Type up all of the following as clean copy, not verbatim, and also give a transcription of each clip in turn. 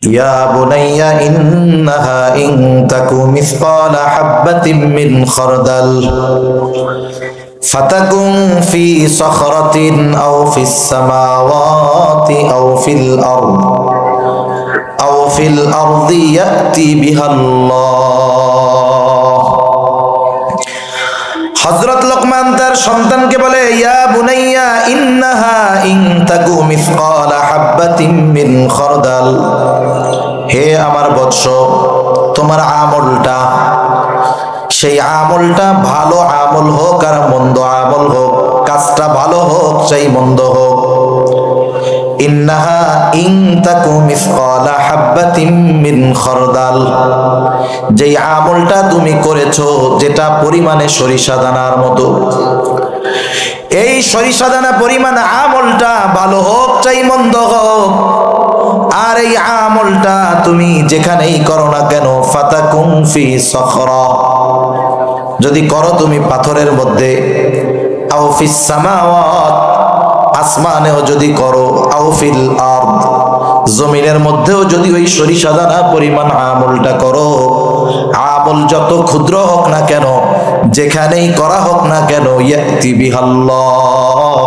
ইয়া বুনাইয়া ইন্নাহা in তাকু মিসকালা হাববাতিন মিন খারদাল ফাতাকুন ফি সাখরাতিন আও ফিস সামাওয়াতি আও ফিল আরদ আও ফিল আরদি ইয়াতি বিহাল্লাহ। হযরত লোকমান তার সন্তানকে বলে, ইয়া বুনাইয়া ইন্নাহা ইন তাকু মিসকালা হাববাতিন মিন খারদাল, হে আমার বৎস, তোমার আমলটা, সেই আমলটা ভালো আমল হোক আর মন্দ আমল হোক, কাজটা ভালো হোক চাই মন্দ হোক, ইন্নাহা ইন তাকু মিসকালা হাববাতিন মিন খারদাল, যেই আমলটা তুমি করেছো যেটা পরিমাণে সরিষা দানার মতো, এই সরিষা দানা পরিমাণ আমলটা ভালো হোক চাই মন্দ হোক, আর এই আমলটা তুমি যেখানেই করো না কেন, ফাতাকুন ফি সখরা, যদি করো তুমি পাথরের মধ্যে, আও ফিস সামাওয়াত, আসমানেও যদি করো, আও ফিল আরদ, জমিনের মধ্যেও যদি ওই সরিষা দানা পরিমাণ আমলটা করো, আমল যত ক্ষুদ্র হোক না কেন, যেখানেই করা হোক না কেন, ইয়াতি বিহাল্লাহ,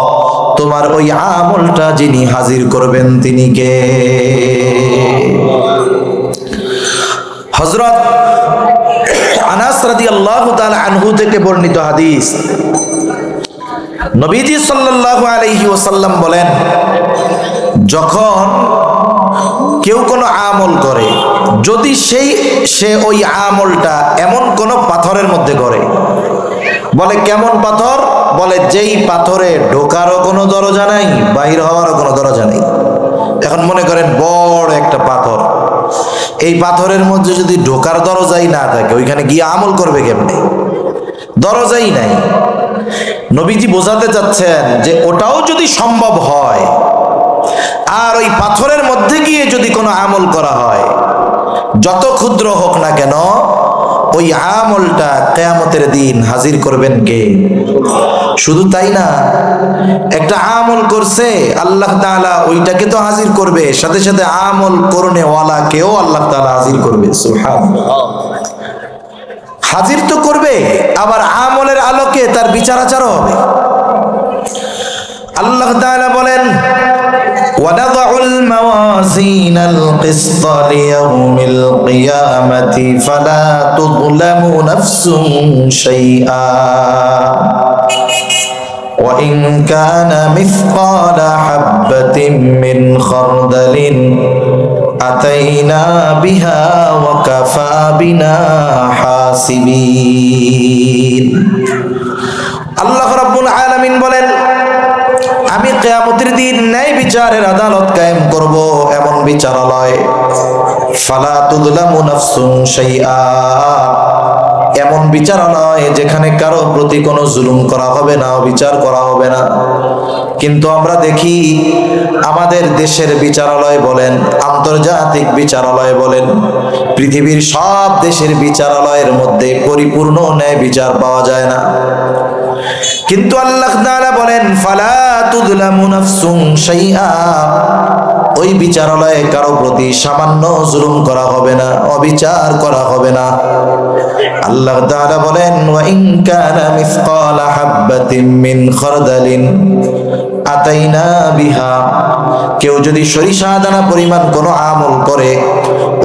তোমার ওই আমলটা যিনি হাজির করবেন তিনি কে? হযরত আনাস রাদিয়াল্লাহু তাআলা আনহু থেকে বর্ণিত হাদিস, নবীজি সাল্লাল্লাহু আলাইহি ওয়াসাল্লাম বলেন, যখন কেউ কোনো আমল করে, যদি সে ওই আমলটা এমন কোন পাথরের মধ্যে করে, বলে কেমন পাথর? বলে যেই পাথরে ঢোকারও কোনো দরজা নাই, বাহির হওয়ারও কোনো দরজা নেই। এখন মনে করেন বড় একটা পাথর, এই পাথরের মধ্যে যদি ঢোকার দরজাই না থাকে, ওইখানে গিয়ে আমল করবে কেমনে? দরজাই নাই। নবীজি বোঝাতে চাচ্ছেন যে ওটাও যদি সম্ভব হয়, আর ওই পাথরের মধ্যে গিয়ে যদি কোনো আমল করা হয়, যত ক্ষুদ্র হোক না কেন, ওই আমলটা কিয়ামতের দিন হাজির করবেন কে? শুধু তাই না, একটা আমল করছে আল্লাহ তাআলা ওইটাকে তো হাজির করবে, সাথে সাথে আমল করনে ওয়ালা কেও আল্লাহ তাআলা হাজির করবে। সুবহানাল্লাহ, হাজির তো করবে, আবার আমলের আলোকে তার বিচার আচারও হবে। আল্লাহ তাআলা বলেন, وَنَضَعُ الْمَوَازِينَ الْقِسْطَ لِيَوْمِ الْقِيَامَةِ فَلَا تُظْلَمُ نَفْسٌ شَيْئًا وَإِنْ كَانَ مِثْقَالَ حَبَّةٍ مِّنْ خَرْدَلٍ أَتَيْنَا بِهَا وَكَفَى بِنَا حَاسِبِينَ। আল্লাহ রাব্বুল আলামিন বলেন, আমি কিয়ামতের দিন ন্যায় বিচারের আদালত কায়েম করব, এমন বিচারালয়, ফালা তুযলামু নাফসুন শাইআ, এমন বিচারালয় যেখানে কারো প্রতি কোনো জুলুম করা হবে না, বিচার করা হবে না। কিন্তু আমরা দেখি আমাদের দেশের বিচারালয় বলেন, আন্তর্জাতিক বিচারালয় বলেন, পৃথিবীর সব দেশের বিচারালয়ের মধ্যে পরিপূর্ণ ন্যায় বিচার পাওয়া যায় না। কিন্তু আল্লাহ তাআলা বলেন, ফালা তুযলামু নাফসুন শাইআ, ওই বিচারালয়ে কারো প্রতি সামান্য জুলুম করা হবে না, অবিচার করা হবে না। আল্লাহ তাআলা বলেন, ওয়া ইন কানা মিসকালা হাববাতিন মিন খারদালিন আতাইনা বিহা, কেউ যদি সরিষা দানা পরিমাণ কোনো আমল করে,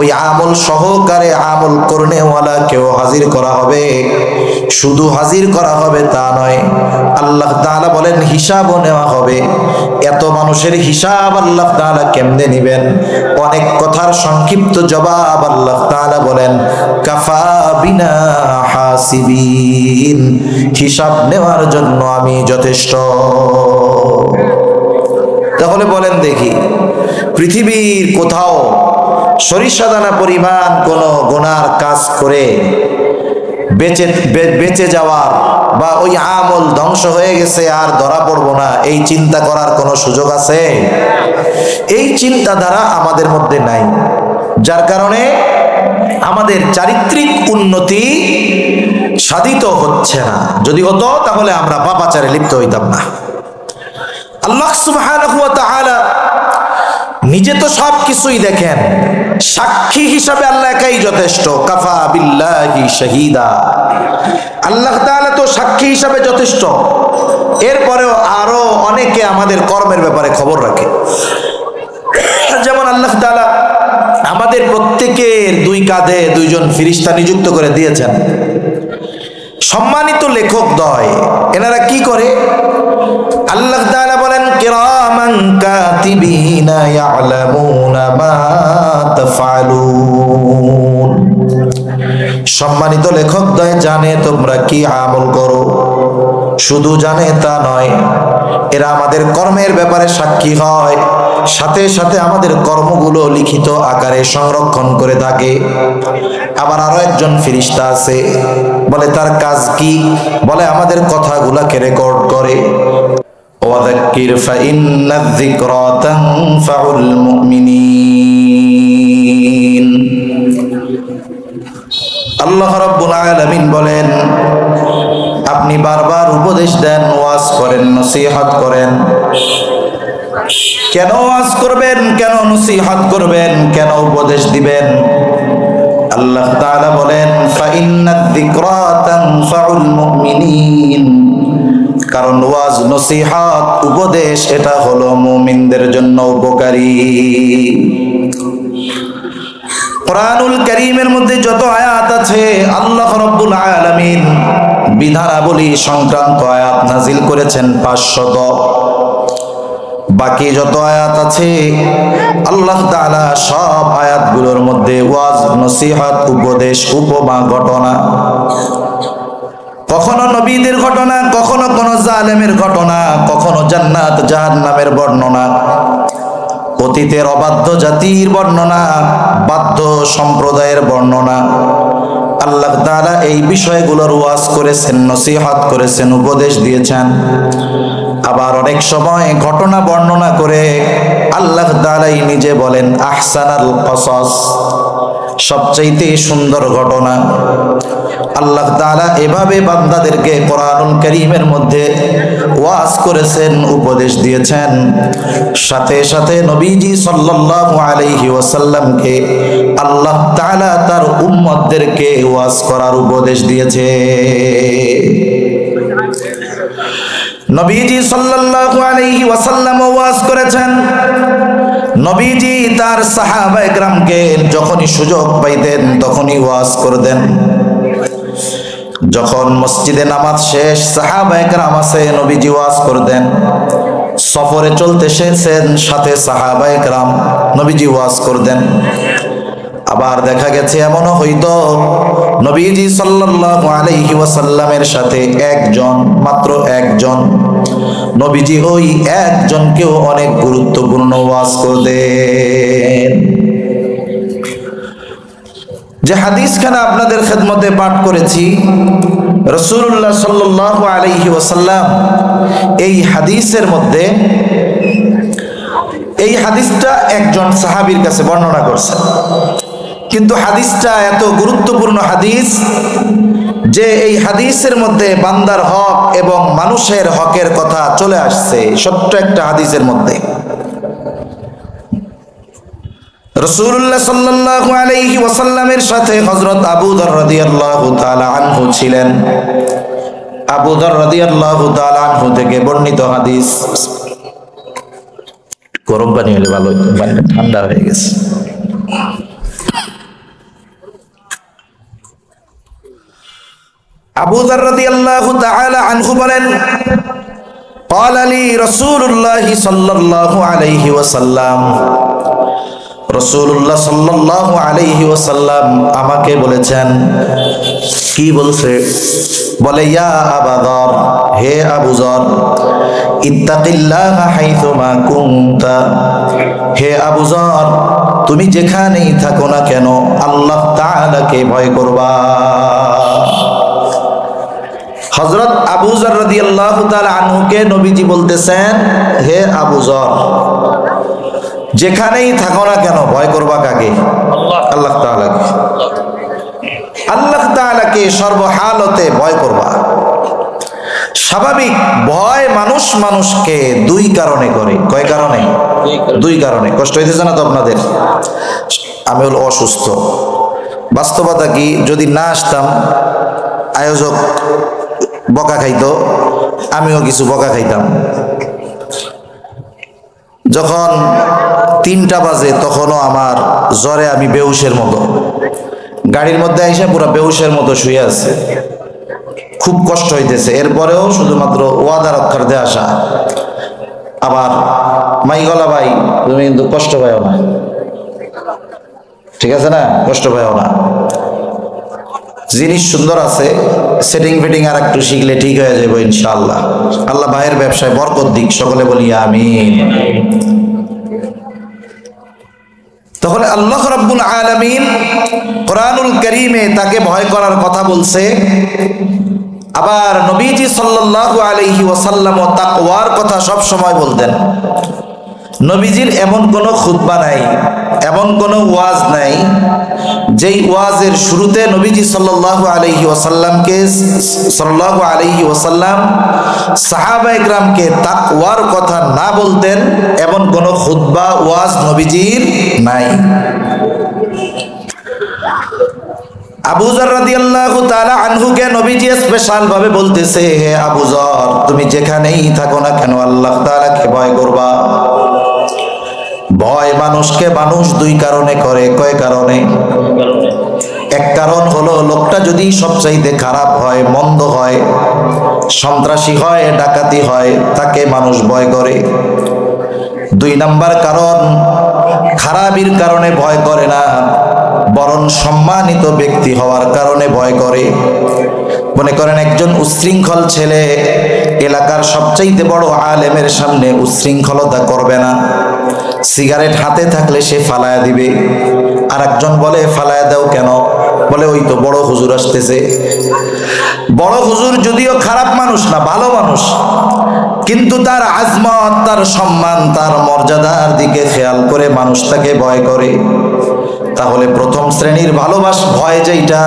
ওই আমল সহকারে আমল করনেওয়ালা কেউ হাজির করা হবে। শুধু হাজির করা হবে তা নয়, আল্লাহ তাআলা বলেন হিসাবও নেওয়া হবে। এত মানুষের হিসাব আল্লাহ তাআলা কেমনে নেবেন? অনেক কথার সংক্ষিপ্ত জবাব আল্লাহ তাআলা বলেন, কাফা বিনা হাসিবিন, হিসাব নেওয়ার জন্য আমি যথেষ্ট। তাহলে বলেন দেখি, পৃথিবীর কোথাও সরিষা দানা পরিমাণ কোন গুনার কাজ করে বেঁচে যাওয়ার বা ওই আমল ধ্বংস হয়ে গেছে আর ধরা পড়বো না, এই চিন্তা করার কোনো সুযোগ আছে? এই চিন্তাধারা আমাদের মধ্যে নাই, যার কারণে আমাদের চারিত্রিক উন্নতি সাধিত হচ্ছে না। যদি হতো তাহলে আমরা পাপাচারে লিপ্ত হইতাম না। আল্লাহ সুবহানাহু ওয়া তাআলা নিজে তো সব কিছুই দেখেন, সাক্ষী হিসাবে আল্লাহ একাই যথেষ্ট। কাফা বিল্লাহি শাহিদা, আল্লাহ তাআলা তো সাক্ষী হিসাবে যথেষ্ট। এরপরেও আরো অনেকে আমাদের কর্মের ব্যাপারে খবর রাখে। যেমন আল্লাহ তাআলা আমাদের প্রত্যেকের দুই কাঁধে দুইজন ফেরেশতা নিযুক্ত করে দিয়েছেন। সম্মানিত লেখক দ্বয়, এনারা কি করে? আল্লাহ তাআলা বলেন কিরামান কাতিবিনা ইয়ালামুনা মা তাফআলুন। সম্মানিত লেখক দ্বয় জানে তোমরা কি আমল করো, শুধু জানে তা নয়, এরা আমাদের কর্মের ব্যাপারে সাক্ষী হয়, সাথে সাথে আমাদের কর্মগুলো লিখিত আকারে সংরক্ষণ করে থাকে। আবার আরো একজন ফেরেশতা আছে, বলে তার কাজ কি? বলে আমাদের কথাগুলোকে রেকর্ড করে। ওয়াযাক্কির ফাইন্নায যিকরা তানফাউল মুমিনিন। আল্লাহ রাব্বুল আলামিন বলেন, আপনি বারবার উপদেশ দেন, ওয়াজ করেন, নসিহত করেন। কেন ওয়াজ করবেন, কেন নসিহত করবেন, কেন উপদেশ দিবেন? আল্লাহ তাআলা বলেন ফাইন্নায যিকরা তানফাউল মুমিনিন, কারণ ওয়াজ, নসিহত, উপদেশ এটা হলো মুমিনদের জন্য উপকারী। কোরআনুল কারীমের মধ্যে যত আয়াত আছে আল্লাহ রাব্বুল আলামিন বিধানাবলী সংক্রান্ত আয়াত নাজিল করেছেন 500। বাকি যত আয়াত আছে আল্লাহ তাআলা সব আয়াতগুলোর মধ্যে ওয়াজ, নসিহত, উপদেশ, উপমা, ঘটনা, কখনো নবীদের ঘটনা, কখনো কোন জালেমের ঘটনা, কখনো জান্নাত জাহান্নামের বর্ণনা, অতীতের অবাধ্য জাতির বর্ণনা, বাধ্য সম্প্রদায়ের বর্ণনা। আল্লাহ তাআলা এই বিষয়গুলোর ওয়াজ করেছেন, নসিহত করেছেন, উপদেশ দিয়েছেন। আবার অনেক সময় ঘটনা বর্ণনা করে আল্লাহ তাআলাই নিজে বলেন আহসানাল কসস, সবচাইতে সুন্দর ঘটনা। আল্লাহ তাআলা এভাবে বান্দাদেরকে কোরআনুল কারীমের মধ্যে ওয়াজ করেছেন, উপদেশ দিয়েছেন। সাথে সাথে নবীজি সাল্লাল্লাহু আলাইহি ওয়াসাল্লামকে আল্লাহ তাআলা তার উম্মতদেরকে ওয়াজ করার উপদেশ দিয়েছে। নবীজি সাল্লাল্লাহু আলাইহি ওয়াসাল্লাম ওয়াজ করেছেন। নবীজি তার সাহাবায়ে কেরামকে যখনই সুযোগ পাইতেন তখনই ওয়াজ করতেন। যখন মসজিদে নামাজ শেষ, সাহাবায়ে কেরাম আছে, নবীজি ওয়াজ করতেন। সফরে চলতে এসেছেন, সাথে সাহাবায়ে কেরাম, নবীজি ওয়াজ করতেন। আবার দেখা গেছে এমনও হইতো নবীজি সাল্লাল্লাহু আলাইহি ওয়াসাল্লামের সাথে একজন, মাত্র একজন, নবীজি ওই একজনকেও অনেক গুরুত্বপূর্ণ ওয়াজ করতেন। যে হাদিসখানা আপনাদের খেদমতে পাঠ করেছি, রাসূলুল্লাহ সাল্লাল্লাহু আলাইহি ওয়াসাল্লাম এই হাদিসের মধ্যে, এই হাদিসটা একজন সাহাবীর কাছে বর্ণনা করছেন, কিন্তু হাদিসটা এত গুরুত্বপূর্ণ হাদিস যে এই হাদিসের মধ্যে বান্দার হক এবং মানুষের হকের কথা চলে আসছে ছোট্ট একটা হাদিসের মধ্যে। রাসূলুল্লাহ সাল্লাল্লাহু আলাইহি ওয়াসাল্লামের সাথে হযরত আবু যর রাদিয়াল্লাহু তাআলা আনহু ছিলেন। আবু যর রাদিয়াল্লাহু তাআলা আনহু থেকে বর্ণিত হাদিস। গরম পানি হলে ভালো হতো, পানিটা ঠান্ডা হয়ে গেছে। আবু যর রাদিয়াল্লাহু তাআলা আনহু বলেন, قال لي رسول الله صلى الله عليه وسلم, রাসূলুল্লাহ সাল্লাল্লাহু আলাইহি ওয়াসাল্লাম আমাকে বলেছেন। কি বলছে? বলে ইয়া আবু যর, হে আবু যর, ইত্তাকিল্লাহা হাইথুমা কুনতা, হে আবু যর, তুমি যেখানেই থাকো না কেন আল্লাহ তাআলাকে ভয় করবা। হযরত আবু যর রাদিয়াল্লাহু তাআলা আনহুকে নবীজি বলতেছেন, হে আবু যর, যেখানেই থাকো না কেন ভয় করবা কাকে? আল্লাহ তাআলাকে। আল্লাহ তাআলাকে সর্বহালতে ভয় করবা। স্বাভাবিক ভয় মানুষ মানুষকে দুই কারণে করে। কয় কারণে? দুই কারণে। কষ্ট হইতেছে না তো আপনাদের? আমি হল অসুস্থ। বাস্তবতা কি, যদি না আসতাম আয়োজক বকা খাইতো, আমিও কিছু বকা খাইতাম। যখন 3টা বাজে তখনও আমার জ্বরে আমি বেহুশের মতো, গাড়ির মধ্যে এসে পুরো বেহুশের মতো শুয়ে আছে, খুব কষ্ট হইতেছে। এরপরেও শুধুমাত্র ওয়াদা রক্ষার্থে আসা। আবার মাইগলা ভাই, তুমি কিন্তু কষ্ট পাও না, ঠিক আছে না? কষ্ট পাও না, জিনিস সুন্দর আছে, সেটিং ফিটিং আর একটু শিখলে ঠিক হয়ে যাবে ইনশাআল্লাহ। আল্লাহ ভাইয়ের ব্যবসায় বরকত দিক, সকলে বলি আমিন। তাহলে আল্লাহ রাব্বুল আলামিন কোরআনুল কারীমে তাকে ভয় করার কথা বলছে। আবার নবীজি সাল্লাল্লাহু আলাইহি ওয়াসাল্লাম তাকওয়ার কথা সব সময় বলতেন। নবীজির এমন কোনো খুতবা নাই, এমন কোনো ওয়াজ নাই যেই ওয়াজের শুরুতে নবীজি সাল্লাল্লাহু আলাইহি ওয়াসাল্লাম সাহাবা ইকরামকে তাকওয়ার কথা না বলতেন, এমন কোনো খুতবা ওয়াজ নবীজির নাই। আবু যর রাদিয়াল্লাহু তাআলা আনহুকে নবীজি স্পেশাল ভাবে বলতেছে, হে আবু যর, তুমি যেখানেই থাকো না কেন আল্লাহ তাআলাকে ভয় করবা। ভয় মানুষকে মানুষ দুই কারণে করে। কয় কারণে? এক কারণ হলো লোকটা যদি সবচাইতে খারাপ হয়, মন্দ হয়, সন্ত্রাসী হয়, ডাকাতি হয়, তাকে মানুষ ভয় করে। 2 নাম্বার কারণ, খারাপির কারণে ভয় করে না, বরং সম্মানিত ব্যক্তি হওয়ার কারণে ভয় করে। মনে করেন একজন উচ্ছৃঙ্খল ছেলে এলাকার সবচাইতে বড় আলেমের সামনে উচ্ছৃঙ্খলতা করবে না, সিগারেট হাতে থাকলে সে ফালায়া দিবে। আর একজন বলে, ফালায়া দাও কেন? বলে ওই তো বড় হুজুর আসতেছে। বড় হুজুর যদিও খারাপ মানুষ না, ভালো মানুষ, কিন্তু তার আজমত, তার সম্মান, তার মর্যাদার দিকে খেয়াল করে মানুষ তাকে ভয় করে। তাহলে প্রথম শ্রেণীর ভালোবাসা, ভয় যেটা,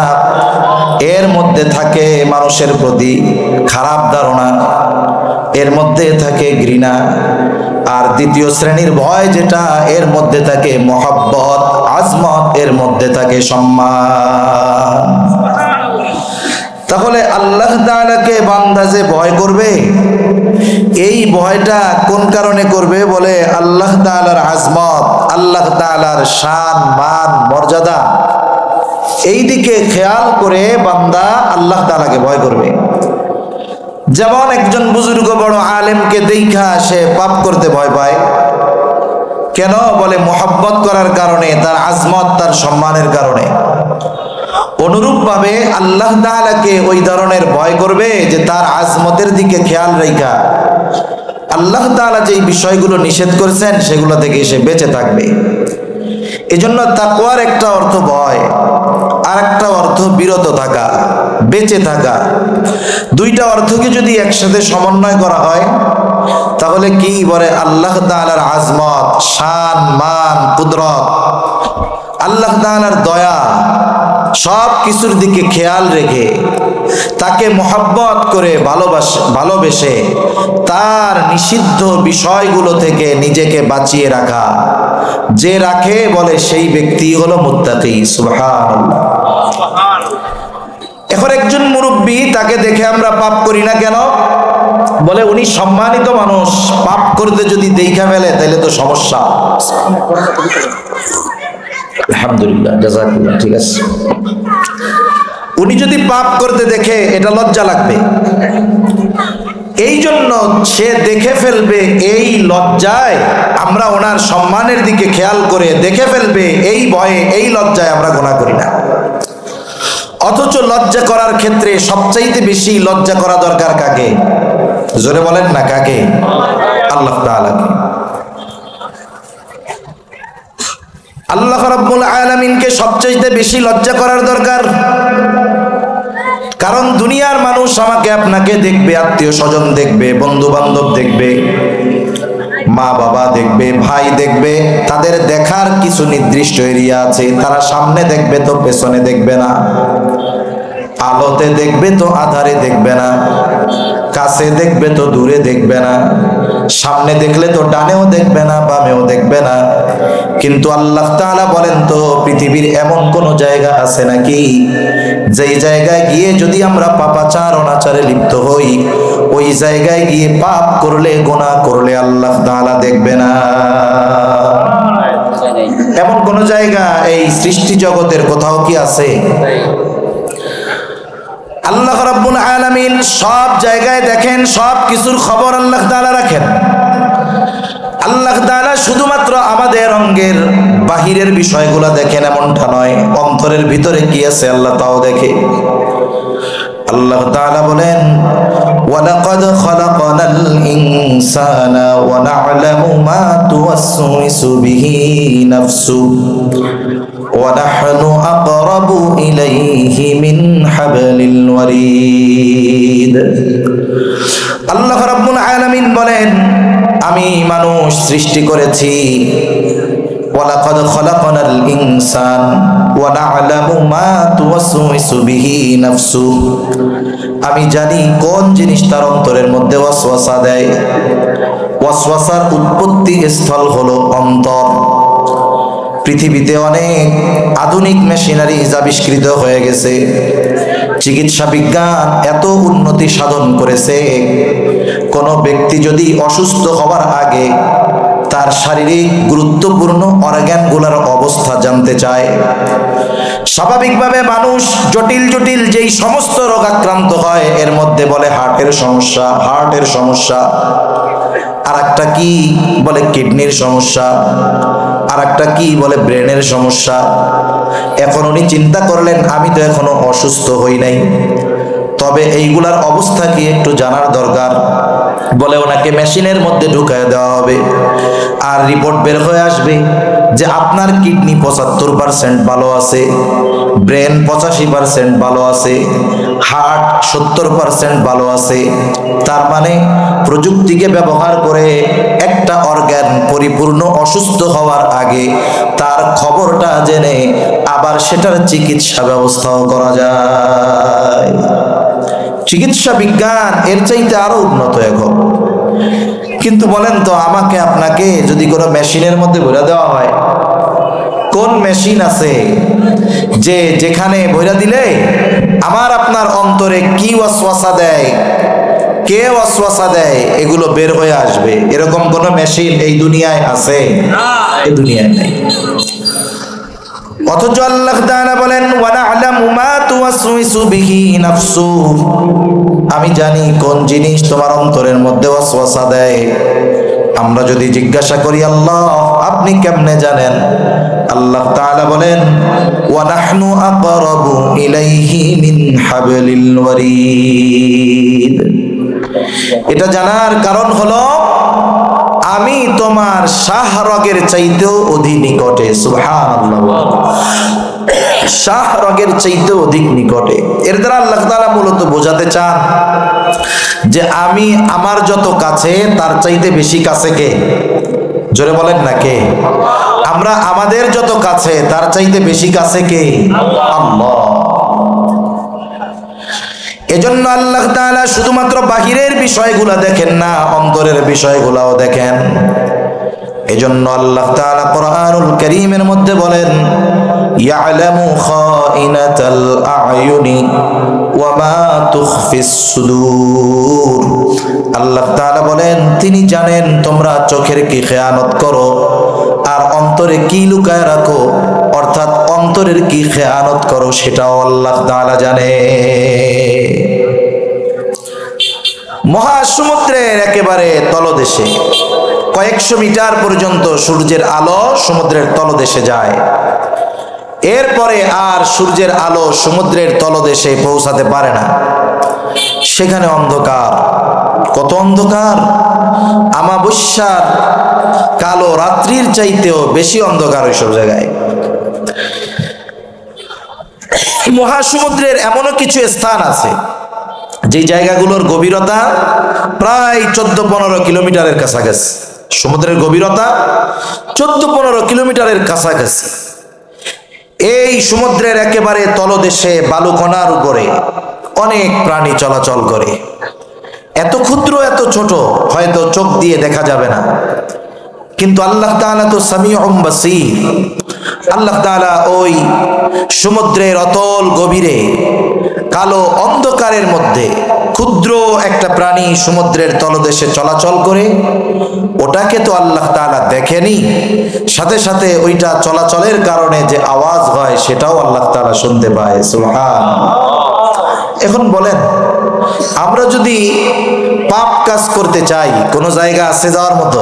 এর মধ্যে থাকে মানুষের প্রতি খারাপ ধারণা, এর মধ্যে থাকে ঘৃণা। আর দ্বিতীয় শ্রেণীর ভয় যেটা, এর মধ্যে থাকে মহব্বত, আজমত, এর মধ্যে থাকে সম্মান। তাহলে আল্লাহ তাআলাকে বান্দা যে ভয় করবে, এই ভয়টা কোন কারণে করবে? বলে আল্লাহ তাআলার আজমত, আল্লাহ তাআলার শান, মান, মর্যাদা, এই দিকে খেয়াল করে বান্দা আল্লাহ তাআলাকে ভয় করবে। যেমন একজন বুজুর্গ বড় আলেমকে দেখা সে পাপ করতে ভয় পায়। কেন? বলে মহব্বত করার কারণে, তার আজমত, তার সম্মানের কারণে। অনুরূপভাবে আল্লাহ তাআলাকে ওই ধরনের ভয় করবে যে তার আজমতের দিকে খেয়াল রাখা, আল্লাহ তাআলা যেই বিষয়গুলো নিষেধ করেছেন সেগুলো থেকে সে বেঁচে থাকবে। এজন্য তাকওয়ার একটা অর্থ ভয়, আর একটা অর্থ বিরত থাকা, বেঁচে থাকা। 2টা অর্থকে যদি একসাথে সমন্বয় করা হয় তাহলে কি বলে? আল্লাহ তাআলার আজমত, শান, মান, কুদরত, আল্লাহ তাআলার দয়া, সব কিছুর দিকে খেয়াল রেখে তাকে মহব্বত করে ভালোবেসে তার নিষিদ্ধ বিষয়গুলো থেকে নিজেকে বাঁচিয়ে রাখা। যে রাখে বলে সেই ব্যক্তি হলো মুত্তাকি। সুবহানাল্লাহ। এখন একজন মুরব্বী, তাকে দেখে আমরা পাপ করি না কেন? বলে উনি সম্মানিত মানুষ, পাপ করতে যদি দেখা ফেলে তাহলে তো সমস্যা। আলহামদুলিল্লাহ, জাযাকাল্লাহ, ঠিক আছে। উনি যদি পাপ করতে দেখে এটা লজ্জা লাগবে, এই জন্য সে দেখে ফেলবে, এই লজ্জায় আমরা ওনার সম্মানের দিকে খেয়াল করে দেখে ফেলবে, এই ভয়ে, এই লজ্জায় আমরা গুনাহ করি না। অথচ লজ্জা করার ক্ষেত্রে সবচাইতে বেশি লজ্জা করা দরকার কাকে? জোরে বলেন না, কাকে? আল্লাহ তাআলাকে। আল্লাহ রাব্বুল আলামিনকে সবচাইতে বেশি লজ্জা করার দরকার। কারণ দুনিয়ার মানুষ আমাকে আপনাকে দেখবে, আত্মীয় স্বজন দেখবে, বন্ধু বান্ধব দেখবে, মা বাবা দেখবে, ভাই দেখবে, তাদের দেখার কিছু নির্দিষ্ট এরিয়া আছে। তারা সামনে দেখবে তো পেছনে দেখবে না, আলোতে দেখবে তো আধারে দেখবে না, কাছে দেখবে তো দূরে দেখবে না, সামনে দেখলে তো ডানেও দেখবে না বামেও দেখবে না। কিন্তু আল্লাহ তাআলা বলেন, তো পৃথিবীর এমন কোন জায়গা আছে নাকি যেই জায়গায় গিয়ে যদি আমরা পাপাচার অনাচারে লিপ্ত হই, ওই জায়গায় গিয়ে পাপ করলে গুনাহ করলে আল্লাহ তাআলা দেখবে না? এমন কোন জায়গা এই সৃষ্টি জগতের কোথাও কি আছে? আল্লাহ রাব্বুল আলামিন সব জায়গায় দেখেন, সব কিছুর খবর আল্লাহ তাআলা রাখেন। আল্লাহ তাআলা শুধুমাত্র আমাদের অঙ্গের বাহিরের বিষয়গুলো দেখেন এমনটা নয়, অন্তরের ভিতরে কি আছে আল্লাহ তাও দেখে। আল্লাহ তাআলা বলেন, ওয়ালাকাদ খালাকনাল ইনসানা ওয়া না'লামু মা তুওয়াসওয়িসু বিহি নাফসু ওয়া নাহনু আকরাবু ইলাইহি মিন হাবলিল ওয়ারিদ। আল্লাহ রাব্বুল আলামিন বলেন, আমি মানুষ সৃষ্টি করেছি, ওয়ালাকাদ খালাকনাল ইনসান ওয়া না'লামু মা তুওয়াসওয়িসু বিহি নাফসু, আমি জানি কোন জিনিস তার অন্তরের মধ্যে ওয়াসওয়াসা দেয়। ওয়াসওয়াসার উৎপত্তি স্থল হলো অন্তর। পৃথিবীতে অনেক আধুনিক মেশিনারিজ আবিষ্কৃত হয়ে গেছে, চিকিৎসা বিজ্ঞান এত উন্নতি সাধন করেছে, কোন ব্যক্তি যদি অসুস্থ হওয়ার আগে তার শারীরিক গুরুত্বপূর্ণ অর্গানগুলোর অবস্থা জানতে চায়। স্বাভাবিকভাবে মানুষ জটিল জটিল যেই সমস্ত রোগ আক্রান্ত হয়, এর মধ্যে বলে হার্টের সমস্যা, আর একটা কি বলে কিডনির সমস্যা, আর একটা কি বলে ব্রেনের সমস্যা। এখন উনি চিন্তা করলেন, আমি তো এখনো অসুস্থ হই নাই, তবে এইগুলার অবস্থা কি একটু জানার দরকার। বলে ওনাকে মেশিনের মধ্যে ঢুকায় দেওয়া হবে, আর রিপোর্ট বের হয়ে আসবে যে আপনার কিডনি 75% ভালো আছে, ব্রেন 85% ভালো আছে, হার্ট 70% ভালো আছে। তার মানে প্রযুক্তিকে ব্যবহার করে একটা অর্গান পরিপূর্ণ অসুস্থ হওয়ার আগে তার খবরটা জেনে আবার সেটার চিকিৎসা ব্যবস্থাও করা যায়। চিকিৎসা বিজ্ঞান এর চাইতে আরো উন্নত এখন। কিন্তু বলেন তো, আমাকে আপনাকে যদি কোনো মেশিনের মধ্যে ভরে দেওয়া হয়, কোন মেশিন আছে যে যেখানে ভরে দিলে আমার আপনার অন্তরে কি ওয়াসওয়াসা দেয়, কে ওয়াসওয়াসা দেয়, এগুলো বের হয়ে আসবে? এরকম কোন মেশিন এই দুনিয়ায় আছে? এই দুনিয়ায় নাই। অথচ আল্লাহ তাআলা বলেন, ওয়া না'লামু মা তুওয়াসওয়িসু বিহি নাফসু, আমি জানি কোন জিনিস তোমার অন্তরের মধ্যে ওয়াসওয়াসা দেয়। আমরা যদি জিজ্ঞাসা করি, আল্লাহ আপনি কেমনে জানেন? আল্লাহ তাআলা বলেন, ওয়া নাহনু আকরাবু ইলাইহি মিন হাবলিল ওয়ারিদ। এটা জানার কারণ হলো আমি তোমার শাহরগের চাইতেও অধিক নিকটে। সুবহানাল্লাহ, শাহরগের চাইতেও অধিক নিকটে। এর দ্বারা আল্লাহ তাআলা মূলত বোঝাতে চান যে আমি আমার যত কাছে তার চাইতে বেশি কাছে কে? জোরে বলেন না, কে? আমরা আমাদের যত কাছে তার চাইতে বেশি কাছে কে? আল্লাহ। এজন্য আল্লাহ তাআলা শুধুমাত্র বাহিরের বিষয়গুলো দেখেন না, অন্তরের বিষয়গুলোও দেখেন। এজন্য আল্লাহ তাআলা কোরআনুল কারীমের মধ্যে বলেন, ইয়ালামু খাইনাতাল আয়ুনি ওয়া মা তুখফিস সুদূর। আল্লাহ তাআলা বলেন, তিনি জানেন তোমরা চোখের কি খেয়ানত করো আর অন্তরে কি লুকায় রাখো, অর্থাৎ অন্তরের কি খেয়ানত করো সেটাও আল্লাহ তাআলা জানে। মহাসমুদ্রের একেবারে তলদেশে কয়েকশো মিটার পর্যন্ত সূর্যের আলো সমুদ্রের তলদেশে যায়। এরপরে আর সূর্যের আলো সমুদ্রের তলদেশে পৌঁছাতে পারে না। সেখানে অন্ধকার, কত অন্ধকার! আমাবস্যার কালো রাত্রির চাইতেও বেশি অন্ধকার ওইসব জায়গায়। মহাসমুদ্রের এমনও কিছু স্থান আছে যে জায়গাগুলোর গভীরতা প্রায় 14-15 কিলোমিটারের কাছাকাছি। সমুদ্রের গভীরতা 14-15 কিলোমিটারের কাছাকাছি। এই সমুদ্রের একেবারে তলদেশে বালুকণার উপরে অনেক প্রাণী চলাচল করে। এত ক্ষুদ্র এত ছোট হয়তো চোখ দিয়ে দেখা যাবে না, কিন্তু আল্লাহ তাআলা তো সামিউম বাসীর। আল্লাহ তাআলা ওই সমুদ্রের অতল গভীরে কালো অন্ধকারের মধ্যে ক্ষুদ্র একটা প্রাণী সমুদ্রের তলদেশে চলাচল করে, ওটাকে তো আল্লাহ তাআলা দেখেনি, সাথে সাথে ওইটা চলাচলের কারণে যে আওয়াজ হয় সেটাও আল্লাহ তাআলা শুনতে পায়। সুবহানাল্লাহ। এখন বলেন, আমরা যদি পাপ কাজ করতে চাই, কোন জায়গা আছে যাওয়ার মতো?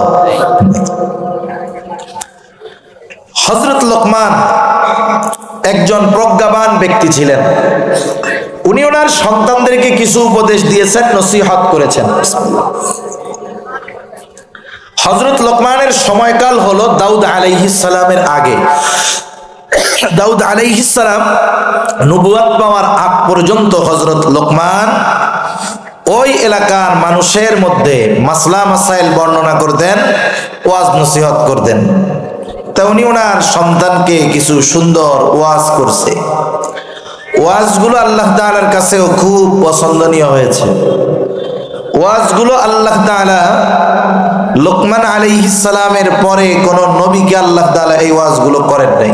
হযরত লোকমান একজন প্রজ্ঞাবান ব্যক্তি ছিলেন। উনি ওনার সন্তানদেরকে কিছু উপদেশ দিয়েছেন, নসিহত করেছেন। হযরত লোকমানের সময়কাল হলো দাউদ আলাইহিস সালামের আগে। দাউদ আলাইহিস সালাম নবুয়ত পাওয়ার আগ পর্যন্ত হযরত লোকমান ওই এলাকার মানুষের মধ্যে মাসলা মাসাইল বর্ণনা করতেন, ওয়াজ নসিহত করতেন। তা উনি ওনার সন্তানকে কিছু সুন্দর ওয়াজ করছে। ওয়াজগুলো আল্লাহ তাআলার কাছেও খুব পছন্দনীয় হয়েছে। ওয়াজগুলো আল্লাহ তাআলা লোকমান আলাইহিস সালামের পরে কোন নবীকে আল্লাহ তাআলা এই ওয়াজগুলো করেন নাই।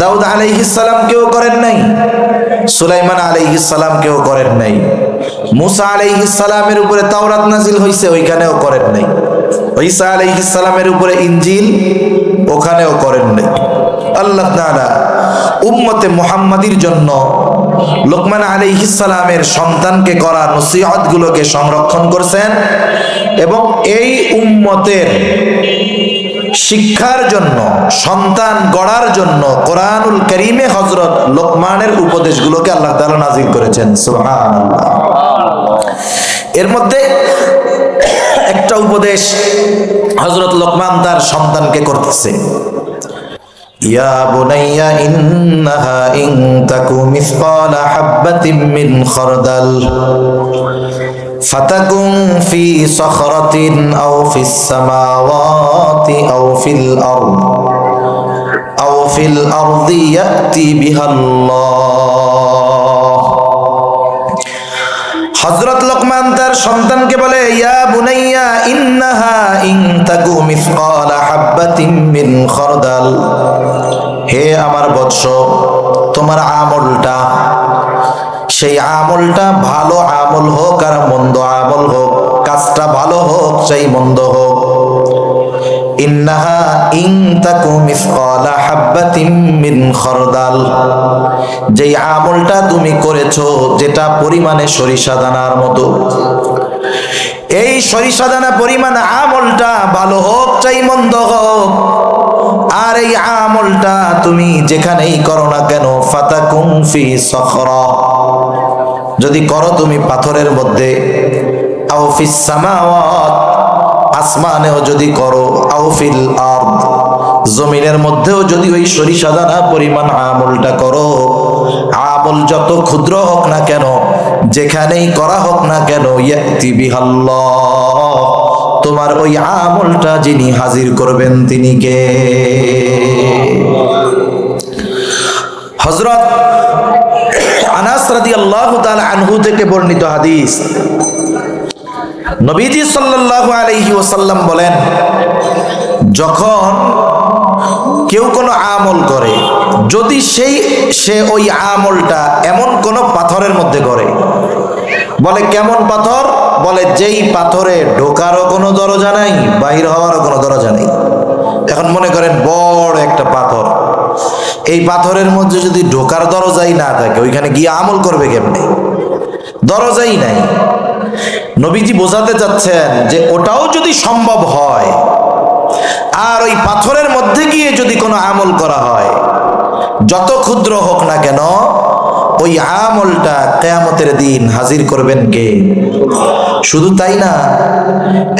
দাউদ আলাইহিস সালামকেও করেন নাই, সুলাইমান আলাইহিস সালামকেও করেন নাই, মুসা আলাইহিস সালামের উপরে তাওরাত নাজিল হইছে, ওইখানেও করেন নাই। ঈসা আলাইহিস সালামের উপরে ইনজিল, ওখানেও করেন নাই। আল্লাহ তাআলা উম্মতে মুহাম্মাদির জন্য লোকমান আলাইহিস সালামের সন্তানকে করা নসিহতগুলোকে সংরক্ষণ করেছেন এবং এই উম্মতের শিক্ষার জন্য, সন্তান গড়ার জন্য কোরআনুল কারীমে হযরত লোকমানের উপদেশগুলোকে আল্লাহ তাআলা নাযিল করেছেন। সুবহানাল্লাহ। এর মধ্যে একটা উপদেশ হযরত লোকমান তার সন্তানকে করতেছে, ইয়া বুনাইয়া ইন্নাহা ইন তাকু মিসকালা হাববাতিন মিন খারদাল ফাতাকুন ফি সখরাতিন আও ফিস সামাওয়াতি আও ফিল আরদি ইয়াতি বিহাল্লাহ। হযরত লোকমান তার সন্তানকে বলে, ইয়া বুনাইয়া ইন্নাহা ইন তাকু মিসকালা হাববাতিন মিন খারদাল, হে আমার বৎস, তোমার আমলটা, সেই আমলটা ভালো আমল হোক আর মন্দ আমল হোক, কাজটা ভালো হোক চাই মন্দ হোক, ইন্নাহা ইন তাকু মিসকালা হাববাতিন মিন খারদাল, যেই আমলটা তুমি করেছো যেটা পরিমাণে সরিষা দানার মতো, এই সরিষা দানা পরিমাণ আমলটা ভালো হোক চাই মন্দ হোক, আর এই আমলটা তুমি যেখানেই করো না কেন, ফাতাকুন ফি সখরা, যদি করো তুমি পাথরের মধ্যে, আও ফিস সামাওয়াত, আসমানেও যদি করো, আও ফিল আরদ, জমিনের মধ্যেও যদি ওই সরিষা দানা পরিমাণ আমলটা করো, আমল যত ক্ষুদ্র হোক না কেন, যেখানেই করা হোক না কেন, ইয়াতি বিহাল্লাহ, তোমার ওই আমলটা যিনি হাজির করবেন তিনি কে? হযরত আনাস রাদিয়াল্লাহু তাআলা আনহু থেকে বর্ণিত হাদিস, নবীজি সাল্লাল্লাহু আলাইহি ওয়াসাল্লাম বলেন, যখন কেউ কোনো আমল করে, যদি সে ওই আমলটা এমন কোন পাথরের মধ্যে করে, বলে কেমন পাথর? বলে যেই পাথরে ঢোকারও কোনো দরজা নাই, বাহির হওয়ারও কোনো দরজা নেই। এখন মনে করেন বড় একটা পাথর, এই পাথরের মধ্যে যদি ঢোকার দরজাই না থাকে, ওইখানে গিয়ে আমল করবে কেমনে? দরজাই নাই। নবীজি বোঝাতে চাচ্ছেন যে ওটাও যদি সম্ভব হয়, আর ওই পাথরের মধ্যে গিয়ে যদি কোনো আমল করা হয়, যত ক্ষুদ্র হোক না কেন, ওই আমলটা কিয়ামতের দিন হাজির করবেন কে? শুধু তাই না,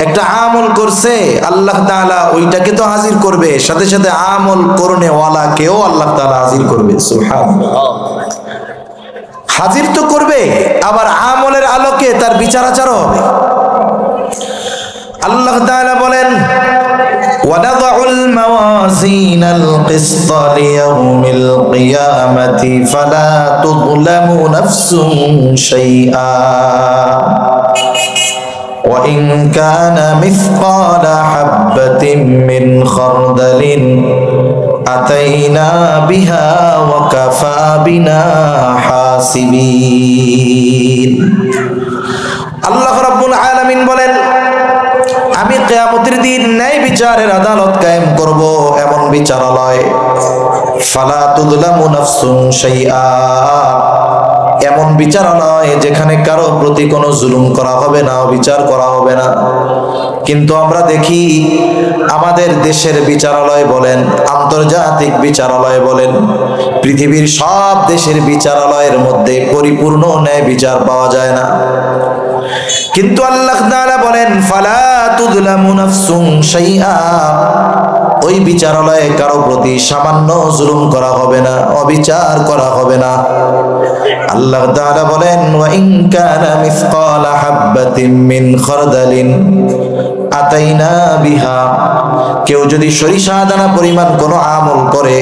একটা আমল করছে আল্লাহ তাআলা ওইটাকে তো হাজির করবে, সাথে সাথে আমল করনেওয়ালাকেও আল্লাহ তাআলা হাজির করবে। সুবহানাল্লাহ। হাজির তো করবে, আবার আমলের আলোকে তার বিচার আচারও হবে। আল্লাহ তাআলা বলেন, وَنَضَعُ الْمَوَازِينَ الْقِسْطَ لِيَوْمِ الْقِيَامَةِ فَلَا تُظْلَمُ نَفْسٌ شَيْئًا وإن كان مثقال حبة من خردل أتينا بها وكفى بنا حاسبين আল্লাহ রাব্বুল আলামিন বলেন, আমি কিয়ামতের দিন ন্যায় বিচারের আদালত কায়েম করব, এমন বিচারালয় ফালা তুযলামু নাফসুন শাইআ, এমন বিচারালয় যেখানে কারো প্রতি কোনো জুলুম করা হবে না, বিচার করা হবে না। কিন্তু আমরা দেখি আমাদের দেশের বিচারালয় বলেন, আন্তর্জাতিক বিচারালয় বলেন, পৃথিবীর সব দেশের বিচারালয়ের মধ্যে পরিপূর্ণ ন্যায় বিচার পাওয়া যায় না। কিন্তু আল্লাহ তাআলা বলেন ফালা তুযলামু নাফসুন শাইআ, ওই বিচারালয়ে কারো প্রতি সামান্য জুলুম করা হবে না, অবিচার করা হবে না। আল্লাহ তাআলা বলেন ওয়া ইন কানা মিসকালা হাববাতিন মিন খারদালিন আতাইনা বিহা, কেউ যদি সরিষা দানা পরিমাণ কোনো আমল করে,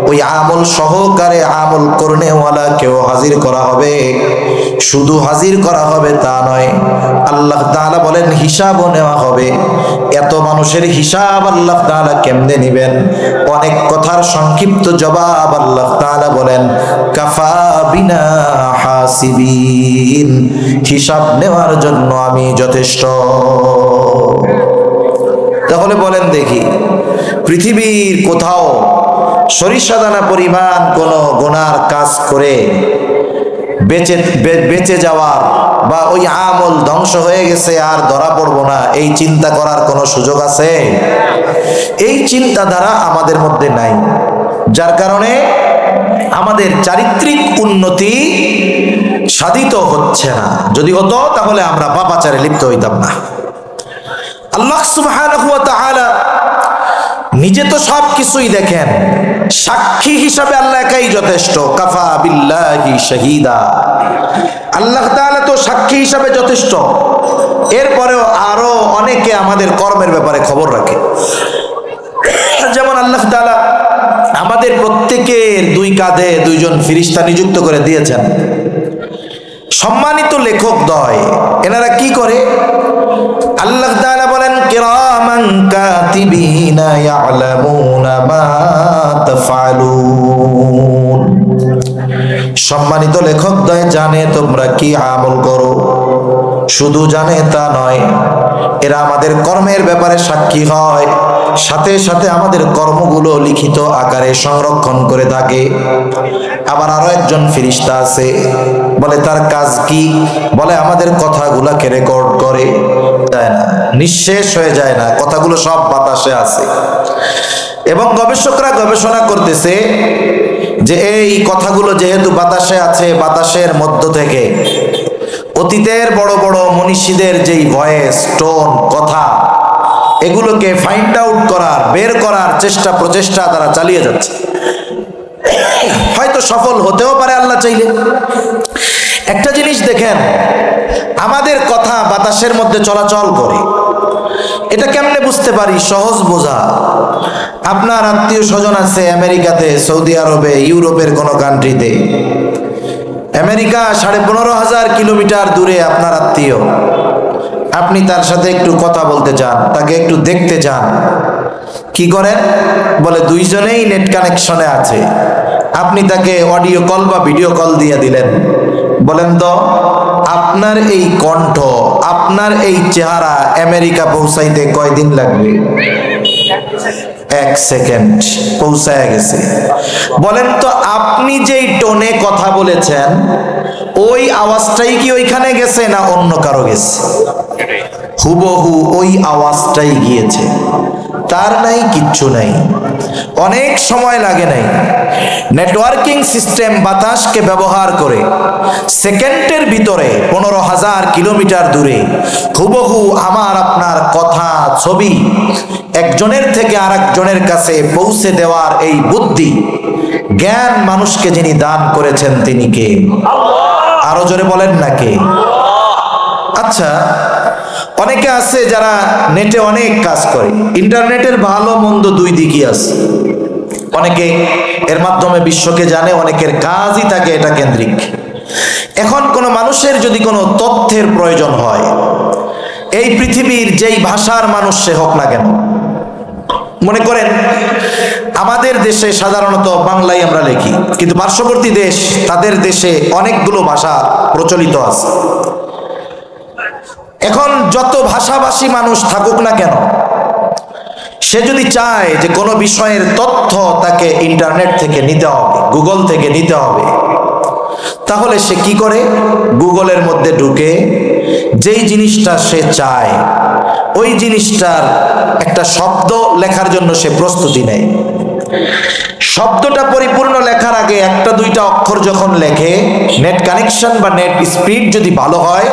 ওই আমল সহকারে আমল করনেওয়ালা কেউ হাজির করা হবে। শুধু হাজির করা হবে তা নয়, আল্লাহ তাআলা বলেন হিসাবও নেওয়া হবে। এত মানুষের হিসাব আল্লাহ তাআলা কেমনে নেবেন? অনেক কথার সংক্ষিপ্ত জবাব আল্লাহ তাআলা বলেন কাফা বিনা হাসিবিন, হিসাব নেওয়ার জন্য আমি যথেষ্ট। তাহলে বলেন দেখি, পৃথিবীর কোথাও সরিষা দানা পরিমাণ কোনো গুনার কাজ করে বেঁচে যাওয়ার বা ওই আমল ধ্বংস হয়ে গেছে আর ধরা পড়বো না, এই চিন্তা করার কোনো সুযোগ আছে? এই চিন্তাধারা আমাদের মধ্যে নাই, যার কারণে আমাদের চারিত্রিক উন্নতি সাধিত হচ্ছে না। যদি হতো তাহলে আমরা পাপাচারে লিপ্ত হইতাম না। আল্লাহ সুবহানাহু ওয়া তাআলা নিজে তো সব কিছুই দেখেন, সাক্ষী হিসাবে আল্লাহ একাই যথেষ্ট। কাফা বিল্লাহি শাহিদা, আল্লাহ তাআলা তো সাক্ষী হিসাবে যথেষ্ট। এরপরেও আরো অনেকে আমাদের কর্মের ব্যাপারে খবর রাখে। যেমন আল্লাহ তাআলা আমাদের প্রত্যেকের দুই কাঁধে দুইজন ফেরেশতা নিযুক্ত করে দিয়েছেন। সম্মানিত লেখক দ্বয়, এনারা কি করে? আল্লাহ তাআলা বলেন কিরামান কাতিবিনা ইয়ালামুনা মা তাফআলুন, সম্মানিত লেখক দ্বয় জানে তোমরা কি আমল করো। শুধু জানে তা নয়, এরা আমাদের কর্মের ব্যাপারে সাক্ষী হয়, সাথে সাথে আমাদের কর্মগুলো লিখিত আকারে সংরক্ষণ করে থাকে। আবার আরো একজন ফেরেশতা আছে, বলে তার কাজ কি? বলে আমাদের কথাগুলোকে রেকর্ড করে। যায় না, নিঃশেষ হয়ে যায় না, কথাগুলো সব বাতাসে আছে। এবং গবেষকরা গবেষণা করতেছে যে এই কথাগুলো যেহেতু বাতাসে আছে, বাতাসের মধ্য থেকে অতীতের বড় বড় মনীষীদের যেই ভয়েস, টোন, কথা, এগুলোকে ফাইন্ড আউট করার, বের করার চেষ্টা প্রচেষ্টা তারা চালিয়ে যাচ্ছে। হয়তো সফল হতেও পারে আল্লাহ চাইলে। একটা জিনিস দেখেন, আমাদের কথা বাতাসের মধ্যে চলাচল করে, এটা কেমনে বুঝতে পারি? সহজ বোঝা। আপনার আত্মীয় স্বজন আছে আমেরিকাতে, সৌদি আরবে, ইউরোপের কোন কান্ট্রিতে। আমেরিকা 15,500 কিলোমিটার দূরে আপনার আত্মীয়। আপনি তার সাথে একটু কথা বলতে চান, তাকে একটু দেখতে চান, কি করেন? বলে দুইজনেই নেট কানেকশনে আছে। আপনি তাকে অডিও কল বা ভিডিও কল দিয়ে দিলেন। বলেন তো, আপনার এই কণ্ঠ, আপনার এই চেহারা আমেরিকা পৌঁছাইতে কয়দিন লাগবে? 1 সেকেন্ড পৌঁছায় গেছে। বলেন তো, আপনি যেই টোনে কথা বলেছেন ওই আওয়াজটাই কি ওইখানে গেছে না অন্য কারো গেছে? হুবহু ওই আওয়াজটাই গিয়েছে, তার নাই কিচ্ছু নাই, অনেক সময় লাগে নাই। নেটওয়ার্কিং সিস্টেম বাতাসকে ব্যবহার করে সেকেন্ডের ভিতরে 15,000 কিলোমিটার দূরে হুবহু আমার আপনার কথা, ছবি একজনের থেকে আরেকজনের কাছে পৌঁছে দেওয়ার এই বুদ্ধি, জ্ঞান মানুষকে যিনি দান করেছেন তিনি কে? আরো জোরে বলেন না কে? আচ্ছা, অনেকে আছে যারা নেটে অনেক কাজ করে। ইন্টারনেটের ভালো মন্দ দুই দিকই আছে। অনেকে এর মাধ্যমে বিশ্বকে জানে, অনেকের কাজই থাকে এটা কেন্দ্রিক। এখন কোনো মানুষের যদি কোনো তথ্যের প্রয়োজন হয়, এই পৃথিবীর যেই ভাষার মানুষ সে হোক না কেন, মনে করেন আমাদের দেশে সাধারণত বাংলায় আমরা লিখি, কিন্তু পার্শ্ববর্তী দেশ তাদের দেশে অনেকগুলো ভাষা প্রচলিত আছে। এখন যত ভাষাভাষী মানুষ থাকুক না কেন, সে যদি চায় যে কোনো বিষয়ের তথ্য তাকে ইন্টারনেট থেকে নিতে হবে, গুগল থেকে নিতে হবে, তাহলে সে কি করে? গুগলের মধ্যে ঢুকে যেই জিনিসটা সে চায় ওই জিনিসটার একটা শব্দ লেখার জন্য সে প্রস্তুতি নেয়। শব্দটা পরিপূর্ণ লেখার আগে একটা দুইটা অক্ষর যখন লেখে, নেট কানেকশন বা নেট স্পিড যদি ভালো হয়,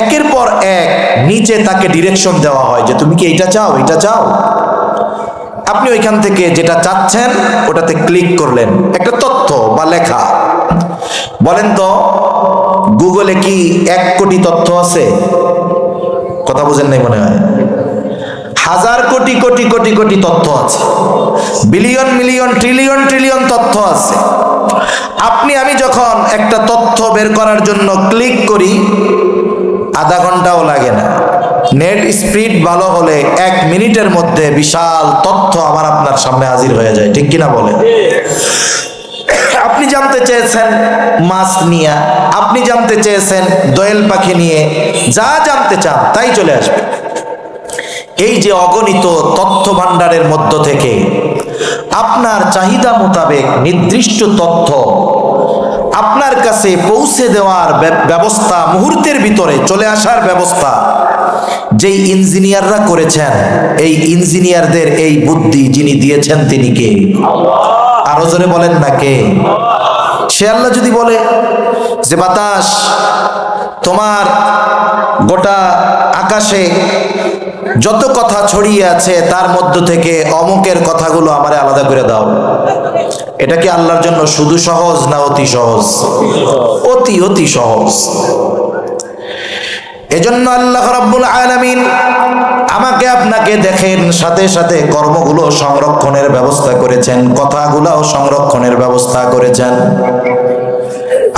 একের পর এক নিচে তাকে ডিরেকশন দেওয়া হয় যে তুমি কি এইটা চাও, এটা চাও। আপনি ওইখান থেকে যেটা চাচ্ছেন ওটাতে ক্লিক করলেন, একটা তথ্য বা লেখা। বলেন তো গুগলে কি 1 কোটি তথ্য আছে? কথা বুঝেন নাই মনে হয়। হাজার কোটি কোটি কোটি কোটি তথ্য আছে, বিলিয়ন মিলিয়ন ট্রিলিয়ন ট্রিলিয়ন তথ্য আছে। আপনি আমি যখন একটা তথ্য বের করার জন্য ক্লিক করি, আধা ঘন্টাও লাগে না। নেট স্পিড ভালো হলে 1 মিনিটের মধ্যে বিশাল তথ্য আমার আপনার সামনে হাজির হয়ে যায়, ঠিক কিনা বলেন? আপনি জানতে চেয়েছেন মাছ নিয়ে, আপনি জানতে চেয়েছেন দোয়েল পাখি নিয়ে, যা জানতে চান তাই চলে আসবে। এই যে অগণিত তথ্য ভাণ্ডারের মধ্য থেকে আপনার চাহিদা মোতাবেক নির্দিষ্ট তথ্য আপনার কাছে পৌঁছে দেওয়ার ব্যবস্থা, মুহূর্তের ভিতরে চলে আসার ব্যবস্থা যেই ইঞ্জিনিয়াররা করেছেন, এই ইঞ্জিনিয়ারদের এই বুদ্ধি যিনি দিয়েছেন তিনি কে? আরো জোরে বলেন না কে? সে আল্লাহ যদি বলে যে বাতাস তোমার গোটা আকাশে যত কথা ছড়িয়ে আছে তার মধ্য থেকে অমুকের কথাগুলো আমারে আলাদা করে দাও, এটা কি আল্লাহর জন্য শুধু সহজ না অতি সহজ? অতি অতি সহজ। এজন্য আল্লাহ রাব্বুল আলামিন আমাকে আপনাকে দেখেন সাথে সাথে কর্মগুলো সংরক্ষণের ব্যবস্থা করেছেন, কথাগুলোও সংরক্ষণের ব্যবস্থা করেছেন।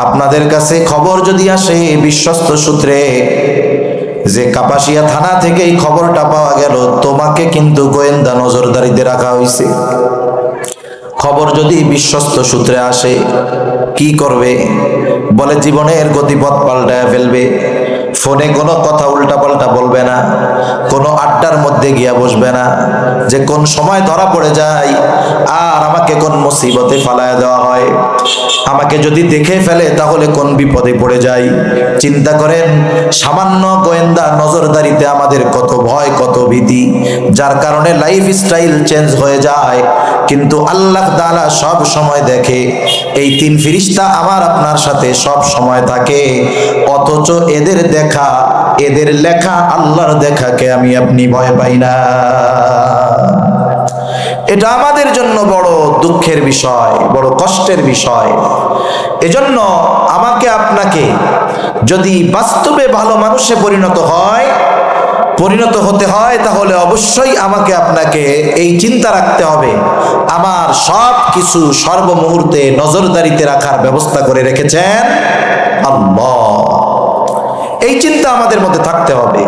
আপনাদের কাছে খবর যদি আসে বিশ্বস্ত সূত্রে যে কাপাসিয়া থানা থেকে এই খবরটা পাওয়া গেল, তোমাকে কিন্তু গোয়েন্দা নজরদারিতে রাখা হয়েছে। খবর যদি বিশ্বস্ত সূত্রে আসে কি করবে? বলে জীবনের গতিপথ পাল্টায় ফেলবে। ফোনে কোনো কথা উল্টাপাল্টা বলবে না, কোনো আড্ডার মধ্যে গিয়া বসবে না যে কোন সময় ধরা পড়ে যায় আর আমাকে কোন মুসিবতে ফালায় দেওয়া হয়, আমাকে যদি দেখে ফেলে তাহলে কোন বিপদে পড়ে যাই। চিন্তা করেন সামান্য গোয়েন্দা নজরদারিতে আমাদের কত ভয়, কত ভীতি, যার কারণে লাইফ স্টাইল চেঞ্জ হয়ে যায়। কিন্তু আল্লাহ তাআলা সব সময় দেখে, এই 3 ফেরেশতা আমার আপনার সাথে সব সময় থাকে, অথচ এদের দেখা, এদের লেখা আল্লাহর দেখাকে আমি আপনি ভয় পাই না। এটা আমাদের জন্য বড় দুঃখের বিষয়, বড় কষ্টের বিষয়। এজন্য আমাকে আপনাকে যদি বাস্তবে ভালো মানুষে পরিণত হতে হয় তাহলে অবশ্যই আমাকে আপনাকে এই চিন্তা রাখতে হবে, আমার সব কিছু সর্বমুহূর্তে নজরদারিতে রাখার ব্যবস্থা করে রেখেছেন আল্লাহ। এই চিন্তা আমাদের মধ্যে থাকতে হবে।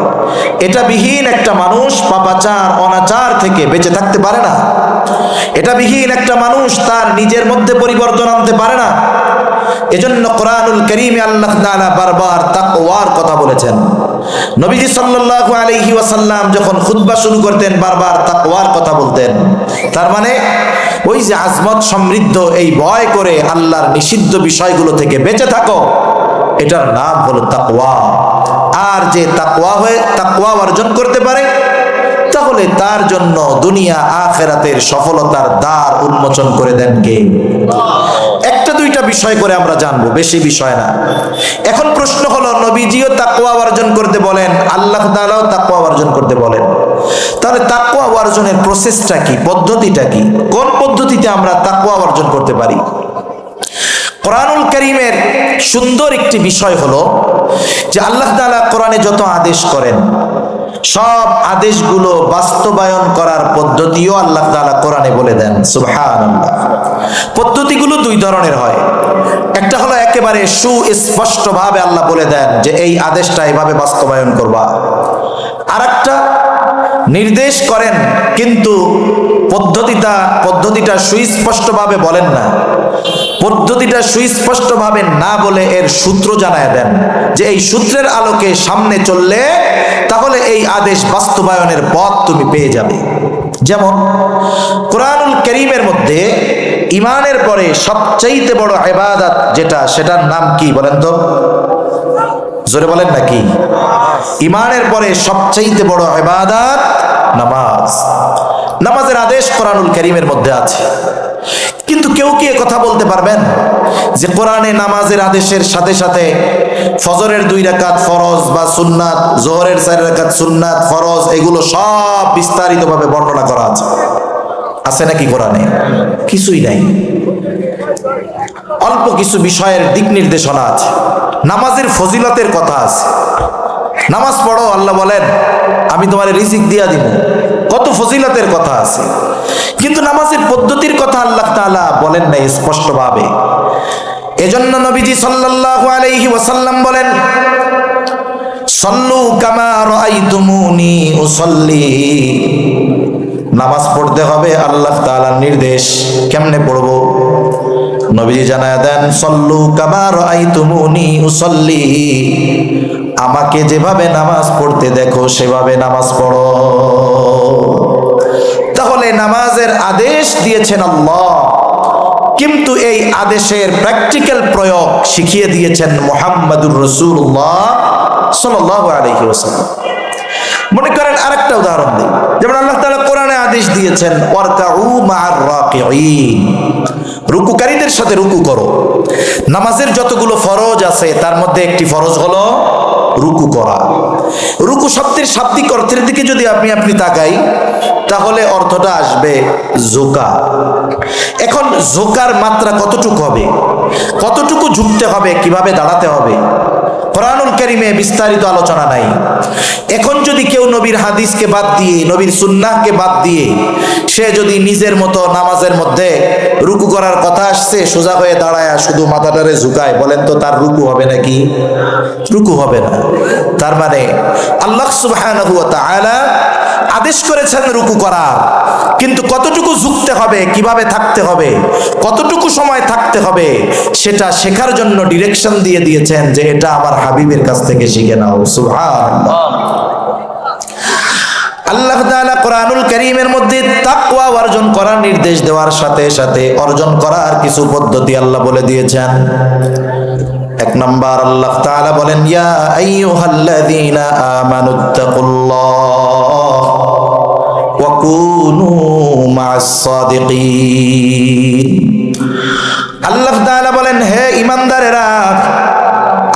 এটা বিহীন একটা মানুষ পাপাচার অনাচার থেকে বেঁচে থাকতে পারে না। এটা বিহীন একটা মানুষ তার নিজের মধ্যে পরিবর্তন আনতে পারে না। এজন্য কোরআনুল কারীমে আল্লাহ তাআলা বারবার তাকওয়ার কথা বলেছেন। নবীজি সাল্লাল্লাহু আলাইহি ওয়াসাল্লাম যখন খুতবা শুরু করতেন বারবার তাকওয়ার কথা বলতেন। তার মানে ওই যে আজমত সমৃদ্ধ এই ভয় করে আল্লাহর নিষিদ্ধ বিষয়গুলো থেকে বেঁচে থাকো, এটার নাম হলো তাকওয়া। আর যে তাকওয়া অর্জন করতে পারে তাহলে তার জন্য দুনিয়া আখিরাতের সফলতার দ্বার উন্মোচন করে দেন কে? একটা দুইটা বিষয় করে আমরা জানবো, বেশি বিষয় না। এখন প্রশ্ন হলো, নবীজিও তাকওয়া অর্জন করতে বলেন, আল্লাহ তাআলাও তাকওয়া অর্জন করতে বলেন, তাহলে তাকওয়া অর্জনের প্রসেসটা কি, পদ্ধতিটা কি? কোন পদ্ধতিতে আমরা তাকওয়া অর্জন করতে পারি? কোরআনুল কারীমের সুন্দর একটি বিষয় হলো যে আল্লাহ তাআলা কোরআনে যত আদেশ করেন সব আদেশগুলো বাস্তবায়ন করার পদ্ধতিও আল্লাহ তাআলা কোরআনে বলে দেন। সুবহানাল্লাহ। পদ্ধতিগুলো 2 ধরনের হয়। একটা হলো একেবারে সুস্পষ্টভাবে আল্লাহ বলে দেন যে এই আদেশটা এভাবে বাস্তবায়ন করবা। আরেকটা নির্দেশ করেন কিন্তু পদ্ধতিটা সুস্পষ্টভাবে বলেন না, পদ্ধতিটা সুস্পষ্টভাবে না বলে এর সূত্র জানায় দেন যে এই সূত্রের আলোকে সামনে চললে তাহলে এই আদেশ বাস্তবায়নের পথ তুমি পেয়ে যাবে। যেমন কোরআনুল কারীমের মধ্যে ঈমানের পরে সবচাইতে বড় ইবাদত যেটা, সেটার নাম কি বলেন তো? জোরে বলেন না কি? ঈমানের পরে সবচাইতে বড় ইবাদত নামাজ। নামাজের আদেশ কোরআনুল কারীমের মধ্যে আছে, কিন্তু কেউ কি কথা বলতে পারবেন যে কোরআনে নামাজের আদেশের সাথে সাথে ফজরের 2 রাকাত ফরজ বা সুন্নাত, জোহরের 4 রাকাত সুন্নাত ফরজ, এগুলো সব বিস্তারিতভাবে বর্ণনা করা আছে? আছে নাকি কোরআনে? কিছুই নাই। অল্প কিছু বিষয়ের দিক নির্দেশনা আছে, নামাজের ফজিলতের কথা আছে। নামাজ পড়ো, আল্লাহ বলেন আমি তোমার রিজিক দিয়া দিব, কত ফজিলতের কথা আছে। কিন্তু নামাজের পদ্ধতির কথা আল্লাহ তাআলা বলেন নাই স্পষ্টভাবে। এজন্য নবীজি সাল্লাল্লাহু আলাইহি ওয়াসাল্লাম বলেন, সাল্লু কামা রাআইতুমুনি উসাল্লি। নামাজ পড়তে হবে আল্লাহ তাআলার নির্দেশ। কেমনে পড়বো? নবীজি জানায় দেন, সাল্লু কামা রাআইতুমুনি উসাল্লি। আমাকে যেভাবে নামাজ পড়তে দেখো সেভাবে নামাজ পড়ো। তাহলে নামাজের আদেশ দিয়েছেন আল্লাহ, কিন্তু এই আদেশের প্র্যাকটিক্যাল প্রয়োগ শিখিয়ে দিয়েছেন মুহাম্মাদুর রাসূলুল্লাহ সাল্লাল্লাহু আলাইহি ওয়াসাল্লাম। মনে করেন আরেকটা উদাহরণ দিই, যেমন আল্লাহ তাআলা কোরআনে আদেশ দিয়েছেন ওয়ারকাউ মা'আর রাকিঈন, রুকুকারীদের সাথে রুকু করো। নামাজের যতগুলো ফরজ আছে তার মধ্যে একটি ফরজ হলো রুকু করা। রুকু শব্দের শাব্দিক অর্থের দিকে যদি আপনি তাকাই তাহলে অর্থটা আসবে ঝুঁকা। এখন ঝুঁকার মাত্রা কতটুকু হবে, কতটুকু ঝুঁকতে হবে, কিভাবে দাঁড়াতে হবে, কোরআনুল কারীমে বিস্তারিত আলোচনা নাই। এখন যদি কেউ নবীর হাদিসকে বাদ দিয়ে, নবীর সুন্নাহকে বাদ দিয়ে সে যদি নিজের মতো নামাজের মধ্যে রুকু করার কথা আসছে সোজা হয়ে দাঁড়ায় শুধু মাথাটারে ঝুঁকায়, বলেন তো তার রুকু হবে নাকি? রুকু হবে না। তার মানে আল্লাহ সুবহানাহু ওয়া তাআলা আদেশ করেছেন রুকু করার, কিন্তু কতটুকু ঝুঁকতে হবে, কিভাবে থাকতে হবে, কতটুকু সময় থাকতে হবে সেটা শেখার জন্য ডিরেকশন দিয়ে দিয়েছেন যে এটা আমার হাবিবের কাছ থেকে শিখে নাও। সুবহানাল্লাহ। আল্লাহ তাআলা কোরআনুল কারীমের মধ্যে তাকওয়া অর্জন করার নির্দেশ দেওয়ার সাথে সাথে অর্জন করার কিছু পদ্ধতি আল্লাহ বলে দিয়েছেন। এক নাম্বার আল্লাহ তাআলা বলেন, ইয়া আইয়ুহাল্লাযীনা আমানুত্তাকুল্লাহ ওয়া কুনু মা'আস সাদিকিন। আল্লাহ তাআলা বলেন, হে ঈমানদারেরা,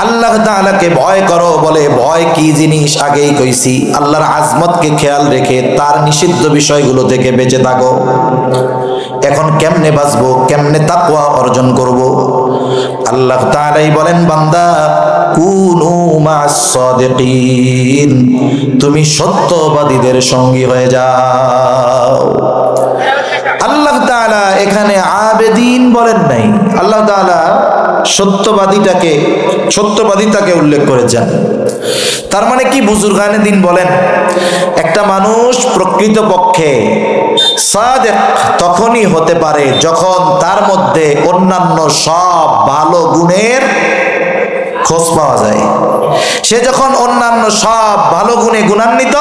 আল্লাহ তাআলাকে ভয় করো। বলে ভয় কি জিনিস আগেই কইছি, আল্লাহর আজমতকে খেয়াল রেখে তার নিষিদ্ধ বিষয়গুলো থেকে বেঁচে থাকো। এখন কেমনে বাঁচবো, কেমনে তাকওয়া অর্জন করব? আল্লাহ তাআলাই বলেন, বান্দা কুনু মা'আস সাদিকিন, তুমি সত্যবাদীদের সঙ্গী হয়ে যাও। আল্লাহ তাআলা এখানে আবেদিন বলেন নাই, আল্লাহ তাআলা সত্যবাদিতাকে উল্লেখ করেছেন। তার মানে কি? বুজুর্গানে দিন বলেন, একটা মানুষ প্রকৃতপক্ষে সাদিক তখনই হতে পারে যখন তার মধ্যে অন্যান্য সব ভালো গুণের খোঁজ পাওয়া যায়। সে যখন অন্যান্য সব ভালো গুণে গুণান্বিত,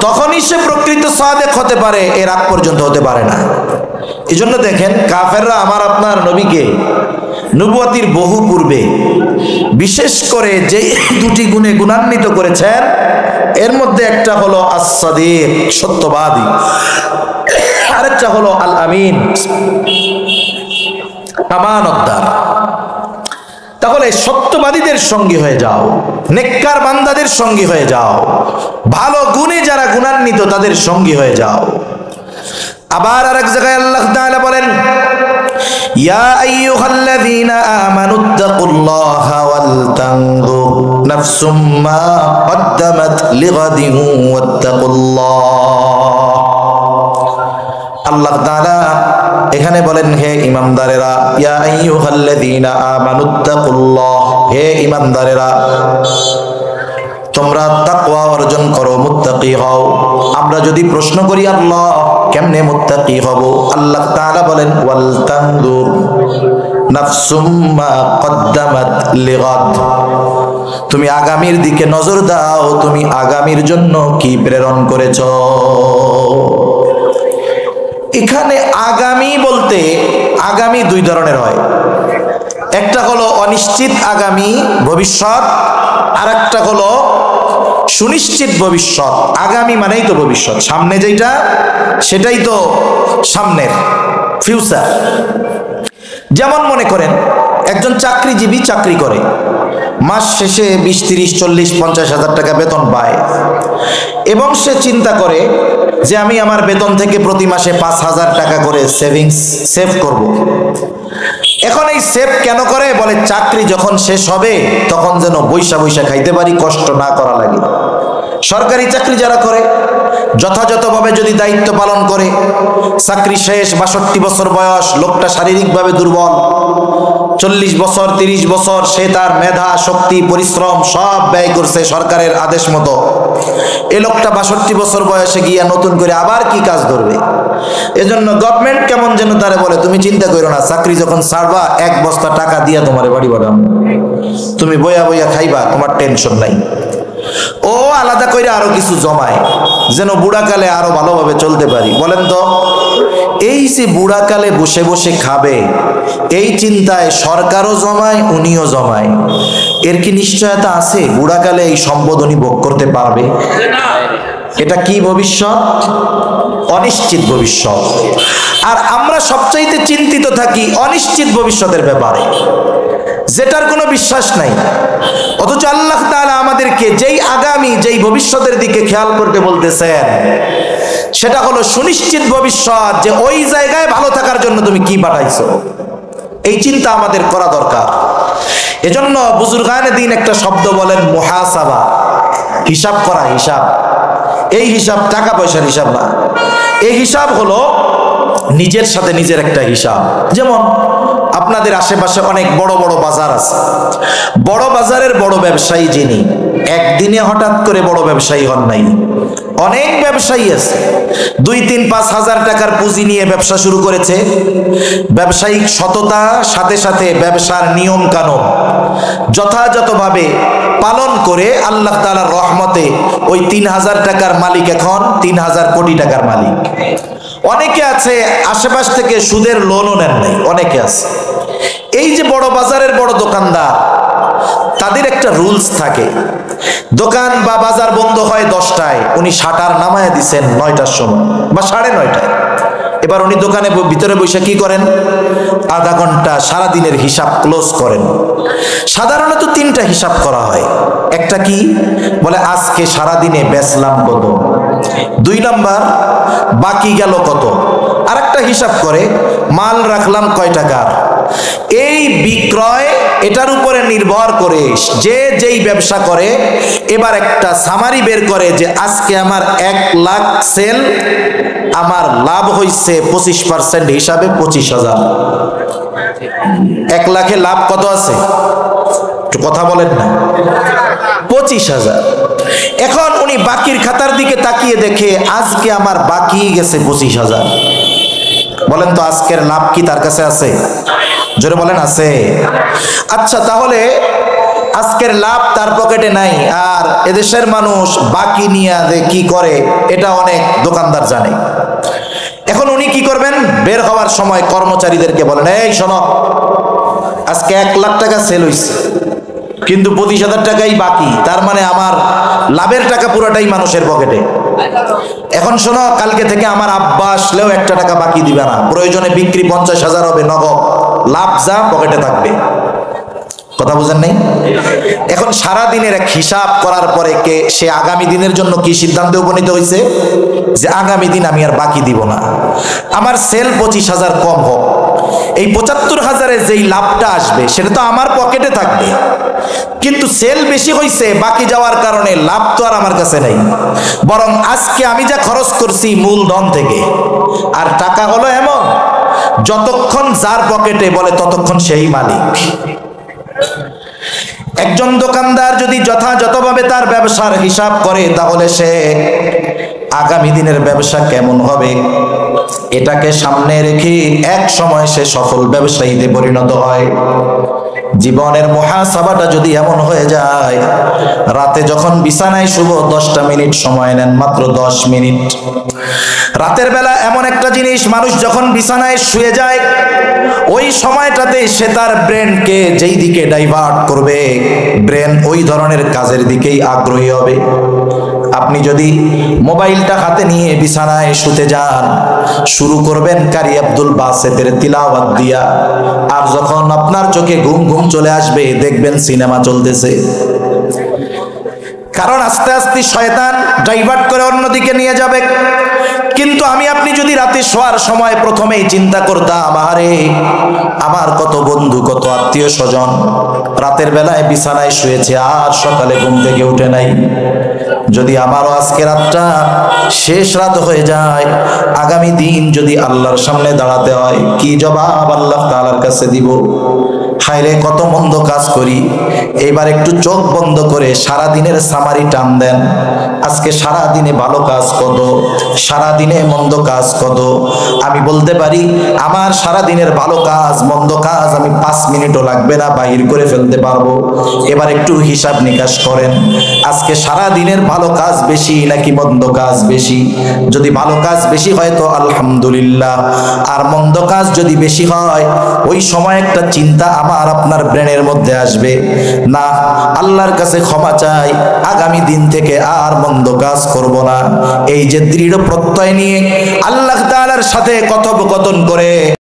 তখনই সে প্রকৃত সাদিক হতে পারে, এর আগ পর্যন্ত হতে পারে না। এই জন্য দেখেন কাফেররা আমার আপনার নবীকে নবুয়তির বহু পূর্বে বিশেষ করে যে দুটি গুণে গুণান্বিত করেছেন, এর মধ্যে একটা হলো আস-সাদিক, সত্যবাদী, আরেকটা হলো আল আমিন, আমানতদার। তাহলে সত্যবাদীদের সঙ্গী হয়ে যাও, নেককার বান্দাদের সঙ্গী হয়ে যাও, ভালো গুণে যারা গুণান্বিত তাদের সঙ্গী হয়ে যাও। আবার আরেক জায়গায় আল্লাহ তাআলা বলেন, ইয়া আইয়ুহাল্লাযীনা আমানুত্তাকুল্লাহা ওয়াল তানজুর নাফসুম মা কদ্দামাত লিগাদিন ওয়াত্তাকুল্লাহ। আল্লাহ তাআলা এখানে বলেন, হে ঈমানদারেরা, ইয়া আইয়ুহাল্লাযীনা আমানুত্তাকুল্লাহ, হে ঈমানদারেরা, তোমরা তাকওয়া অর্জন করো, মুত্তাকি হও। আমরা যদি প্রশ্ন করি আল্লাহ কেমনে মুত্তাকি হব, আল্লাহ তাআলা বলেন ওয়াল তানজুর নাফসুম মা কদ্দামাত লিগাদ। তুমি আগামীর দিকে নজর দাও, তুমি আগামীর জন্য কি প্রেরণ করেছ। এখানে আগামী বলতে আগামী দুই ধরনের হয়, একটা হলো অনিশ্চিত আগামী ভবিষ্যৎ, আর একটা হলো সুনিশ্চিত ভবিষ্যৎ। আগামী মানেই তো ভবিষ্যৎ, সামনে যেটা সেটাই তো সামনের ফিউচার। যেমন মনে করেন একজন চাকরিজীবী চাকরি করে, মাস শেষে 20, 30, 40, 50 হাজার টাকা বেতন পায়, এবং সে চিন্তা করে যে আমি আমার বেতন থেকে প্রতি মাসে 5,000 টাকা করে সেভ করব। এখন এই সেভ কেন করে, বলে চাকরি যখন শেষ হবে তখন যেন বৈশা বৈশা খাইতে পারি, কষ্ট না করা লাগে। সরকারি চাকরি যারা করে যথাযথভাবে যদি দায়িত্ব পালন করে, চাকরি শেষ 62 বছর বয়স, লোকটা শারীরিকভাবে দুর্বল, 40 বছর 30 বছর সে তার মেধা শক্তি পরিশ্রম সব ব্যয় করছে সরকারের আদেশ মতো, এ লোকটা 62 বছর বয়সে গিয়া নতুন করে আবার কি কাজ ধরবে। এজন্য গভর্নমেন্ট কেমন যেন তারে বলে তুমি চিন্তা করো না, চাকরি যখন ছাড়বা 1 বস্তা টাকা দিয়া তোমার বাড়ি বাড়াম, তুমি বইয়া বইয়া খাইবা, তোমার টেনশন নাই। ও আলাদা করে আরো কিছু জমায় যেন বুড়াকালে আরো ভালোভাবে চলতে পারি। বলেন তো, এই যে বুড়াকালে বসে বসে খাবে এই চিন্তায় সরকারও জমায়, উনিও জমায়, এর কি নিশ্চয়তা আছে বুড়াকালে এই সম্পদ উনি ভোগ করতে পারবে? এটা কি ভবিষ্যৎ? অনিশ্চিত ভবিষ্যৎ। আর আমরা সবচাইতে চিন্তিত থাকি অনিশ্চিত ভবিষ্যতের ব্যাপারে, যেটার কোনো বিশ্বাস নাই। অথচ আল্লাহ তাআলা আমাদেরকে যেই আগামী যেই ভবিষ্যতের দিকে খেয়াল করতে বলতেছেন সেটা হলো সুনিশ্চিত ভবিষ্যৎ, যে ওই জায়গায় ভালো থাকার জন্য তুমি কি পাঠাইছো, এই চিন্তা আমাদের করা দরকার। এজন্য বুজুর্গানে দিন একটা শব্দ বলেন মুহাসাবা, হিসাব করা, হিসাব। এই হিসাব টাকা পয়সার হিসাব না, এই হিসাব হলো নিজের সাথে নিজের একটা হিসাব। যেমন আপনাদের আশেপাশে অনেক বড় বড় বাজার আছে, বড় বাজারের বড় ব্যবসায়ী যিনি, একদিনে হঠাৎ করে বড় ব্যবসায়ী হন নাই। অনেক ব্যবসায়ী আছে 2, 3, 5 হাজার টাকার পুঁজি নিয়ে ব্যবসা শুরু করেছে। ব্যবসায়িক সততা সাথে সাথে ব্যবসার নিয়ম কানুন যথাযথভাবে পালন করে আল্লাহ তাআলার রহমতে ওই 3,000 টাকার মালিক এখন 3,000 কোটি টাকার মালিক। অনেকে আছে আশেপাশ থেকে সুদের লোনও নেন নাই, অনেকে আছে। এই যে বড় বাজারের বড় দোকানদার, তাদের একটা রুলস থাকে, দোকান বা বাজার বন্ধ হয় 10টায়, উনি শাটার নামায় দিচ্ছেন 9টার সময় বা 9:30টায়। এবার উনি দোকানে ভিতরে বসে কি করেন, আধা ঘন্টা সারাদিনের হিসাব ক্লোজ করেন। সাধারণত 3টা হিসাব করা হয়। একটা কি বলে, আজকে সারাদিনে বেচলাম কত, 2 নাম্বার বাকি গেল কত, আর একটা হিসাব করে মাল রাখলাম কয় টাকার। এই বিক্রয় এটার উপরে নির্ভর করে যে যেই ব্যবসা করে এবার একটা সামারি বের করে যে আজকে আমার 1 লাখ সেল, আমার লাভ হইছে 25% হিসাবে 25,000। 1 লাখে লাভ কত আছে একটু কথা বলেন না, 25,000। এখন উনি বাকির খাতার দিকে তাকিয়ে দেখে আজকে আমার বাকি গেছে 25,000। বলেন তো আজকের লাভ কি তার কাছে আছে? জোরে বলেন আছে। আচ্ছা, তাহলে আজকের লাভ তার পকেটে নাই, আর এদেশের মানুষ বাকি নিয়ে যে কি করে এটা অনেক দোকানদার জানে। এখন উনি কি করবেন, বের হওয়ার সময় কর্মচারীদেরকে বলেন, এই শোনো, আজকে 1 লাখ টাকা সেল হইছে কিন্তু 25,000 টাকাই বাকি, তার মানে আমার লাভের টাকা পুরোটাই মানুষের পকেটে। এখন শোনো, কালকে থেকে আমার আব্বা আসলেও 1টা টাকা বাকি দিবে না, প্রয়োজনে বিক্রি 50,000 হবে নগদ, লাভ যা পকেটে থাকবে। কথা বুঝেন নাই? এখন সারা দিনের এক হিসাব করার পরে সে আগামী দিনের জন্য কি সিদ্ধান্তে উপনীত হয়েছে, যে আগামী দিন আমি আর বাকি দিব না, আমার সেল 25,000 কম হোক, এই 75,000-এ যেই লাভটা আসবে সেটা তো আমার পকেটে থাকবে, কিন্তু সেল বেশি হয়েছে, বাকি যাওয়ার কারণে লাভ তো আর আমার কাছে নাই, বরং আজকে আমি যা খরচ করছি মূলধন থেকে। আর টাকা হলো এমন, যতক্ষণ যার পকেটে বলে ততক্ষণ সেই মালিক। একজন দোকানদার যদি যথাযথভাবে তার ব্যবসার হিসাব করে, তাহলে সে আগামী দিনের ব্যবসা কেমন হবে এটাকে সামনে রেখে এক সময় সে সফল ব্যবসায়ীতে পরিণত হয়। জীবনের মুহাসাবাটা যদি এমন হয়ে যায়, রাতে যখন বিছানায় শুভ 10টা মিনিট সময় নেন, মাত্র 10 মিনিট। রাতের বেলা এমন একটা জিনিস, মানুষ যখন বিছানায় শুয়ে যায় ওই সময়টাতে সে তার ব্রেনকে যেই দিকে ডাইভার্ট করবে, ব্রেন ওই ধরনের কাজের দিকেই আগ্রহী হবে। আপনি যদি মোবাইলটা হাতে নিয়ে বিছানায় শুতে যান, শুরু করবেন কারি আব্দুল বাসেতের তিলাওয়াত দিয়া, আর যখন আপনার চোখে ঘুম ঘুম চলে আসবে দেখবেন সিনেমা চলতেছে। কারণ আস্তে আস্তে শয়তান ডাইভার্ট করে অন্যদিকে নিয়ে যাবে। কিন্তু আমি আপনি যদি রাতে শোয়ার সময় প্রথমেই চিন্তা করতাম, আরে আমার কত বন্ধু, কত আত্মীয় স্বজন রাতের বেলায় বিছানায় শুয়েছে আর সকালে ঘুম থেকে উঠে নাই, যদি আমারও আজকে রাতটা শেষ রাত হয়ে যায়, আগামী দিন যদি আল্লাহর সামনে দাঁড়াতে হয়, কি জবাব আল্লাহ তাআলার কাছে দিব? হায়রে কত মন্দ কাজ করি। এইবার একটু চোখ বন্ধ করে সারা দিনের সামারি টান দেন। আজকে সারা দিনে ভালো কাজ কত, সারা দিনে মন্দ কাজ কত। আমি বলতে পারি আমার সারা দিনের ভালো কাজ মন্দ কাজ আমি 5 মিনিটও লাগবে না বাহির করে ফেলতে পারবো। এবার একটু হিসাব নিকাশ করেন, আজকে সারা দিনের ভালো কাজ বেশি নাকি মন্দ কাজ বেশি? যদি ভালো কাজ বেশি হয় তো আলহামদুলিল্লাহ, আর মন্দ কাজ যদি বেশি হয় ওই সময় একটা চিন্তা আমার আপনার ব্রেনের মধ্যে আসবে, না আল্লাহর কাছে ক্ষমা চাই, আগামী দিন থেকে আর মন্দ কাজ করব না। এই যে দৃঢ় প্রত্যয় নিয়ে আল্লাহ তাআলার সাথে কথোপকথন করে